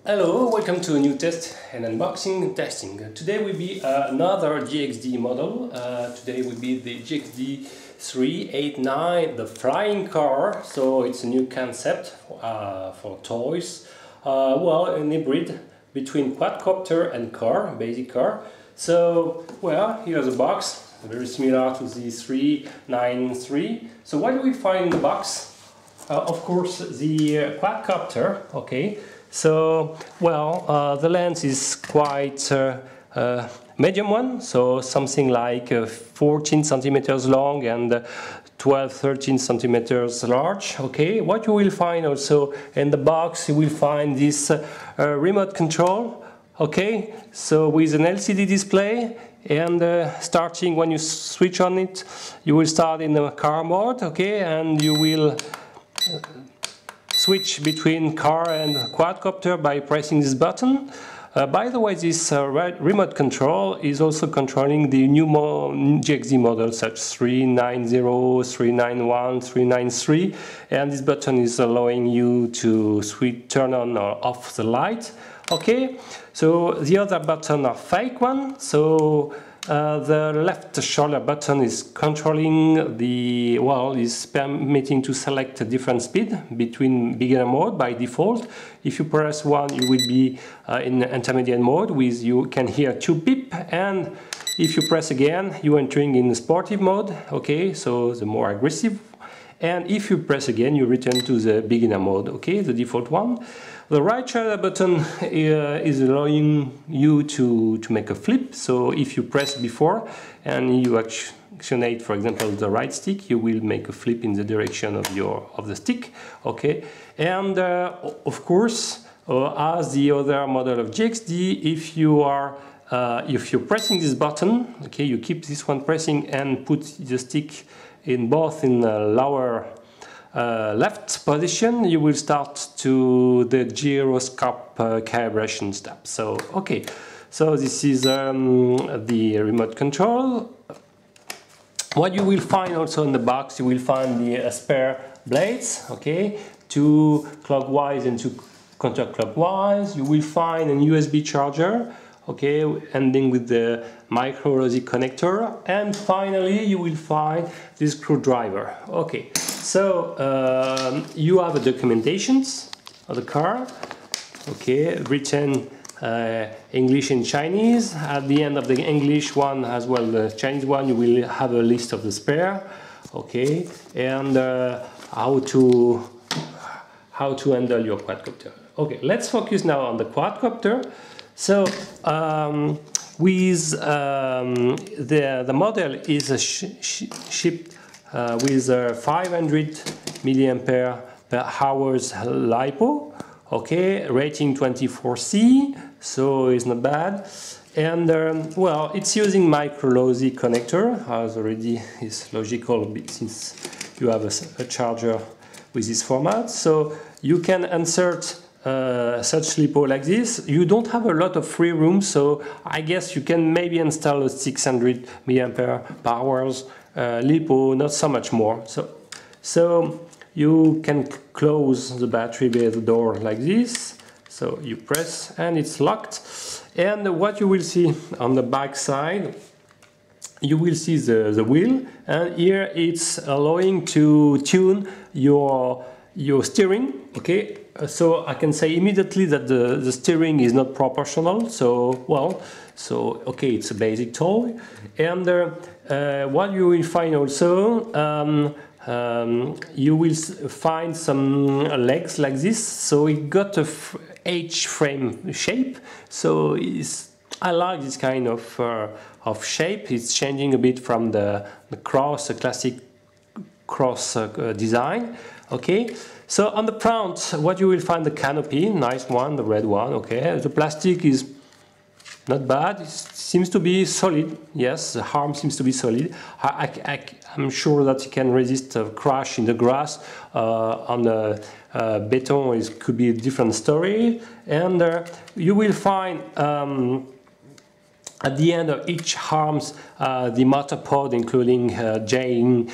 Hello, welcome to a new test and unboxing and testing. Today will be another JXD model. Today will be the JXD 389, the flying car. So it's a new concept for toys. Well, an hybrid between quadcopter and car, basic car. So, well, here's a box, very similar to the 393. So what do we find in the box? Of course, the quadcopter, okay. So, well, the lens is quite medium one, so something like 14 centimeters long and 12-13 centimeters large. Okay, what you will find also in the box, you will find this remote control. Okay, so with an LCD display, and starting when you switch on it, you will start in the car mode. Okay, and you will switch between car and quadcopter by pressing this button. By the way, this remote control is also controlling the new JXD models such 390, 391, 393, and this button is allowing you to turn on or off the light. Okay, so the other button are fake one. So the left shoulder button is controlling the, well, is permitting to select a different speed between beginner mode by default. If you press one, you will be in intermediate mode with, you can hear 2 beep, and if you press again, you're entering in sportive mode, okay, so the more aggressive. And if you press again, you return to the beginner mode, okay, the default one. The right shoulder button is allowing you to make a flip. So if you press before and you actionate, for example, the right stick, you will make a flip in the direction of the stick, okay. And of course, as the other model of JXD, if you're pressing this button, okay, you keep this one pressing and put the stick in both in the lower left position, you will start to the gyroscope calibration step. So, okay, so this is the remote control. What you will find also in the box, you will find the spare blades, okay, 2 clockwise and 2 counterclockwise. You will find a USB charger, okay, ending with the micro logic connector, and finally you will find this screwdriver. Okay, so you have the documentations of the car, okay, written English and Chinese. At the end of the English one as well, the Chinese one, you will have a list of the spare, okay, and how to handle your quadcopter. Okay, let's focus now on the quadcopter. So with the model is shipped with 500 milliampere per hours LiPo, okay, rating 24C, so it's not bad. And well, it's using micro logic connector, as already is logical since you have a charger with this format. So you can insert such LiPo like this. You don't have a lot of free room, so I guess you can maybe install a 600 milliampere per hours LiPo, not so much more. So you can close the battery by the door like this. So you press and it's locked. And what you will see on the back side, you will see the wheel, and here it's allowing to tune your steering, okay. So I can say immediately that the steering is not proportional, so, well, so, okay, it's a basic toy. And what you will find also, you will find some legs like this, so it got a H-frame shape, so I like this kind of shape. It's changing a bit from the classic cross design, okay. So on the front, what you will find, the canopy, nice one, the red one, okay. The plastic is not bad, it seems to be solid, yes, the arm seems to be solid. I'm sure that it can resist a crash in the grass. On the beton, it could be a different story. And you will find at the end of each arms the motor pod, including the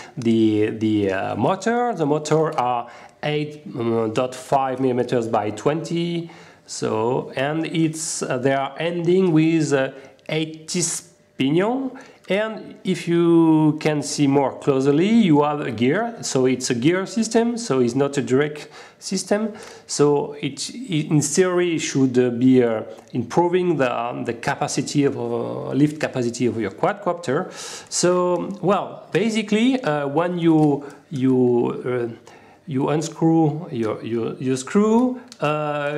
motor. The motor are 8.5 millimeters by 20 So, and it's they are ending with 80 pinion. And if you can see more closely, you have a gear. So it's a gear system, so it's not a direct system. So it in theory should be improving the capacity of lift capacity of your quadcopter. So well, basically when you unscrew your screw,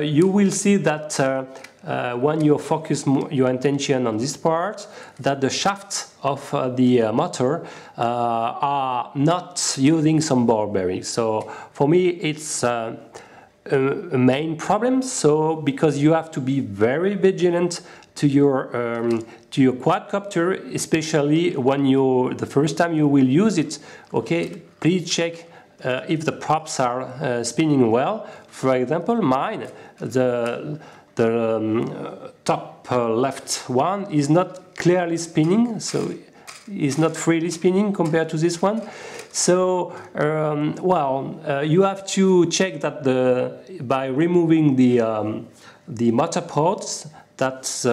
you will see that when you focus your attention on this part, that the shafts of the motor are not using some ball bearings. So for me it's a main problem. So because you have to be very vigilant to your quadcopter, especially when the first time you will use it. Okay, please check if the props are spinning well. For example, mine, the top left one is not clearly spinning, so it's not freely spinning compared to this one. So you have to check that by removing the motor ports that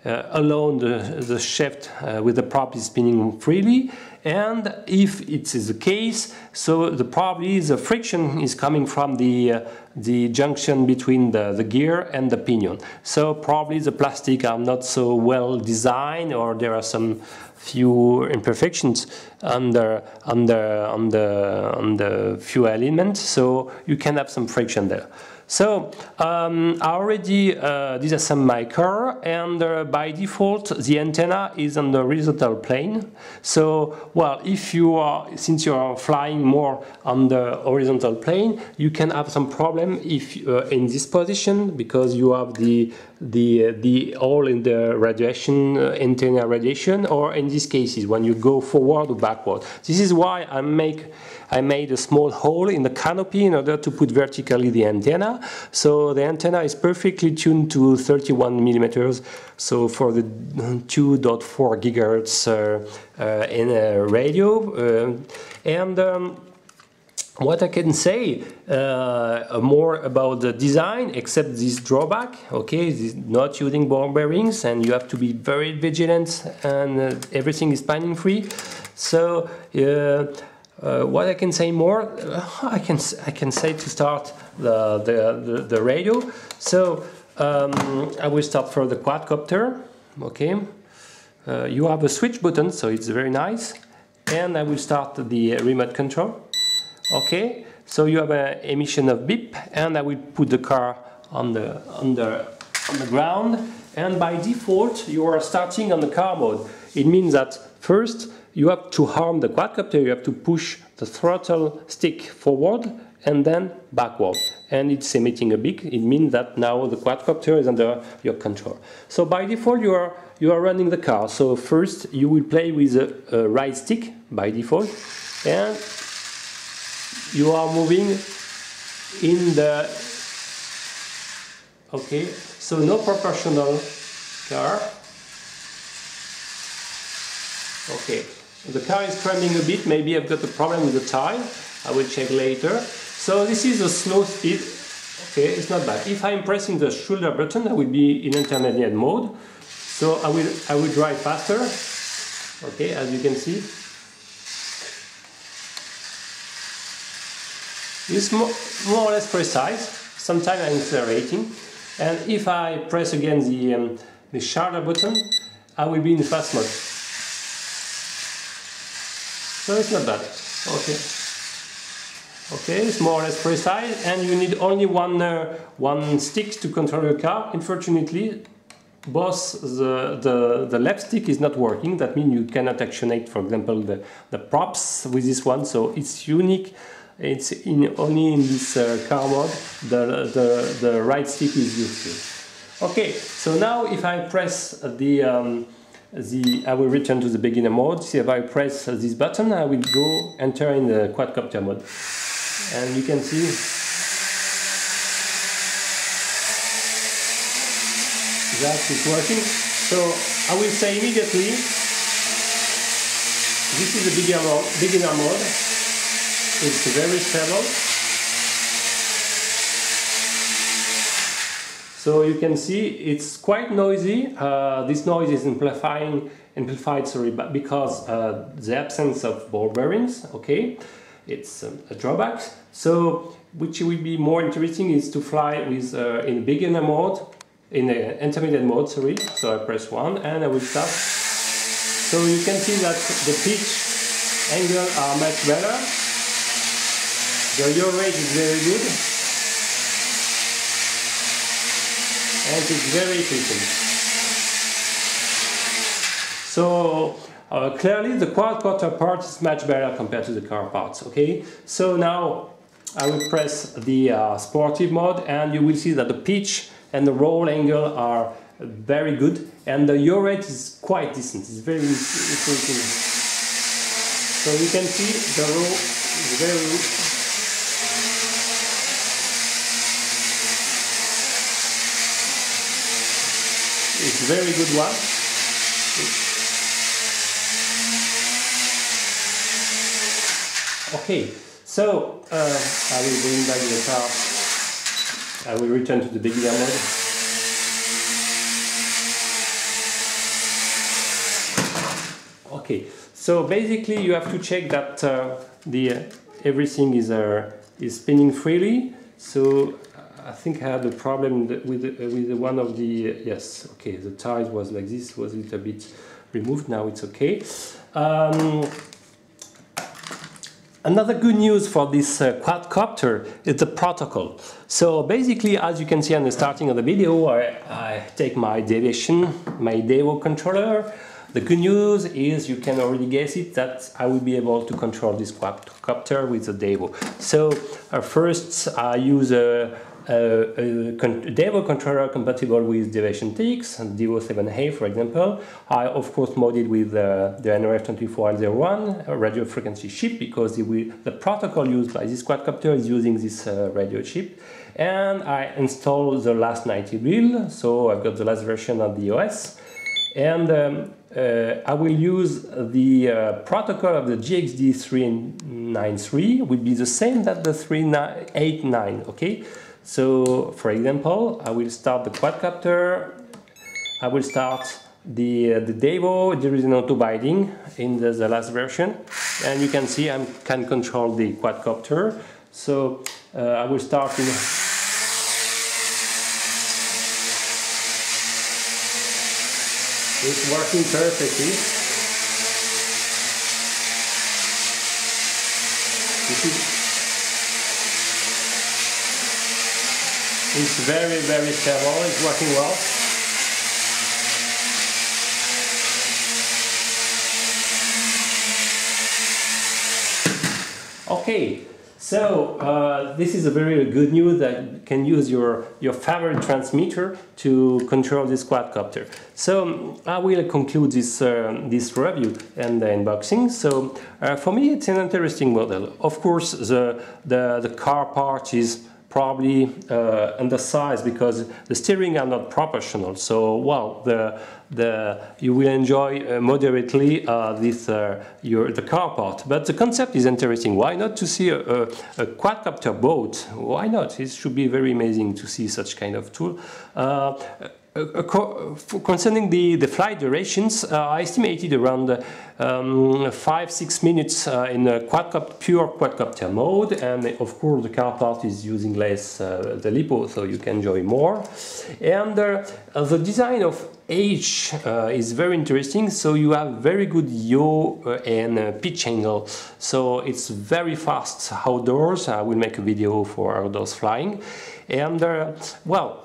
allow the shaft with the prop is spinning freely. And if it is the case, so probably the friction is coming from the junction between the gear and the pinion. So probably the plastic are not so well designed, or there are some few imperfections on the few elements. So you can have some friction there. So I already disassembled my car, and by default the antenna is on the horizontal plane. So well, if since you are flying more on the horizontal plane, you can have some problem if in this position, because you have the hole in the radiation antenna radiation, or in these cases when you go forward or backward. This is why I made a small hole in the canopy in order to put vertically the antenna. So the antenna is perfectly tuned to 31 millimeters. So for the 2.4 gigahertz in a radio, what I can say more about the design, except this drawback, okay, this not using ball bearings, and you have to be very vigilant, and everything is spinning free. So what I can say more, I can say to start the radio. So I will start for the quadcopter. Okay, you have a switch button, so it's very nice, and I will start the remote control. Okay, so you have an emission of beep, and I will put the car on the ground, and by default you are starting on the car mode. It means that first you have to arm the quadcopter, you have to push the throttle stick forward and then backward, and it's emitting a beep. It means that now the quadcopter is under your control. So by default you are running the car. So first you will play with the right stick by default, and you are moving in the, okay, so no proportional car. Okay, the car is trembling a bit, maybe I've got a problem with the tire, I will check later. So this is a slow speed, okay, it's not bad. If I'm pressing the shoulder button, I will be in intermediate mode, so I will drive faster, okay, as you can see. It's more or less precise. Sometimes I'm accelerating, and if I press again the shoulder button, I will be in fast mode. So it's not bad. Okay. Okay, it's more or less precise, and you need only one stick to control your car. Unfortunately, both the left stick is not working. That means you cannot actionate, for example, the props with this one. So it's unique. It's only in this car mode the right stick is useful. Okay, so now if I press I will return to the beginner mode. See, if I press this button, I will go enter in the quadcopter mode, and you can see that is working. So I will say immediately this is the beginner mode. It's very stable. So you can see it's quite noisy. This noise is amplified, sorry, but because the absence of ball bearings. Okay, it's a drawback. So which will be more interesting is to fly with in beginner mode, in intermediate mode. Sorry. So I press 1 and I will start. So you can see that the pitch angle are much better. The yaw rate is very good. And it's very efficient. So clearly the quadcopter part is much better compared to the car parts. Okay, so now I will press the sportive mode and you will see that the pitch and the roll angle are very good and the yaw rate is quite decent. It's very efficient. So you can see the roll is very it's a very good one. Okay, so I will bring back the car. I will return to the beginner mode. Okay, so basically you have to check that everything is spinning freely. So I think I had a problem with one of the yes. Okay, the tires was like this, was a little bit removed. Now it's okay. Another good news for this quadcopter is the protocol. So basically, as you can see on the starting of the video, I take my deviation, my Devo controller. The good news is you can already guess it that I will be able to control this quadcopter with the Devo. So first I use a Devo controller compatible with Deviation TX and Devo 7A, for example. I of course modded with the NRF24L01 radio frequency chip because the protocol used by this quadcopter is using this radio chip. And I installed the last 90 build, so I've got the last version of the OS. And I will use the protocol of the JXD 393, will be the same that the 389, okay? So, for example, I will start the quadcopter, I will start the Devo, there is an auto binding in the last version, and you can see I can control the quadcopter. So, I will start in... It's working perfectly. It's very, very stable, it's working well. Okay, so this is a very good news that you can use your favorite transmitter to control this quadcopter. So I will conclude this review and the unboxing. So for me it's an interesting model. Of course the car part is probably undersized because the steering are not proportional. So well, you will enjoy moderately the car part. But the concept is interesting. Why not to see a quadcopter boat? Why not? It should be very amazing to see such kind of tool. Concerning the flight durations, I estimated around 5-6 minutes in a pure quadcopter mode, and of course the car part is using less the LiPo, so you can enjoy more. And the design of H is very interesting, so you have very good yaw and pitch angle, so it's very fast outdoors. I will make a video for outdoors flying, and well,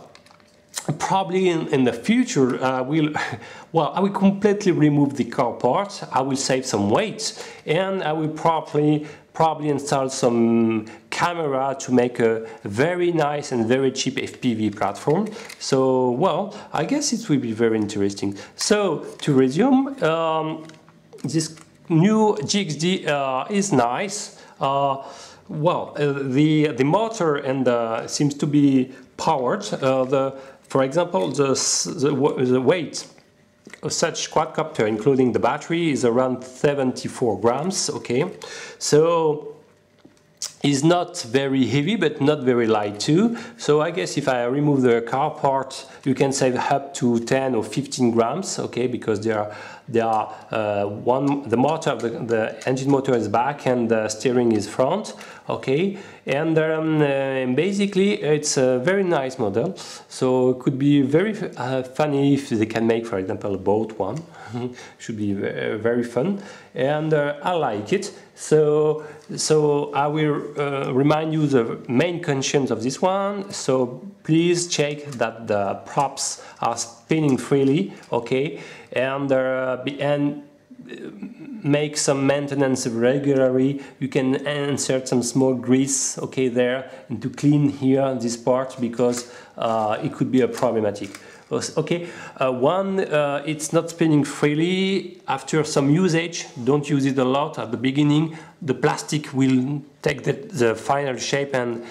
probably in the future I will completely remove the car part. I will save some weight, and I will probably install some camera to make a very nice and very cheap FPV platform. So well, I guess it will be very interesting. So to resume, this new JXD is nice. Well, the motor and seems to be powered. For example, the weight of such quadcopter, including the battery, is around 74 grams. Okay, so is not very heavy but not very light too. So I guess if I remove the car part, you can save up to 10 or 15 grams, okay, because the motor, the engine motor is back and the steering is front, okay, and basically it's a very nice model, so it could be very funny if they can make, for example, a boat one. Should be very fun, and I like it. So I will remind you the main conditions of this one. So please check that the props are spinning freely, okay, and make some maintenance regularly. You can insert some small grease, okay, there, and to clean here this part, because it could be a problematic. Okay, it's not spinning freely. After some usage, don't use it a lot at the beginning. The plastic will take the final shape, and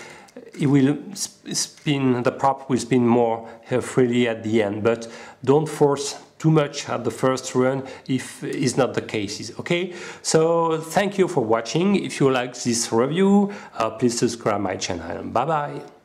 it will spin, the prop will spin more freely at the end. But don't force too much at the first run if it's not the case, okay? So thank you for watching. If you like this review, please subscribe my channel. Bye bye.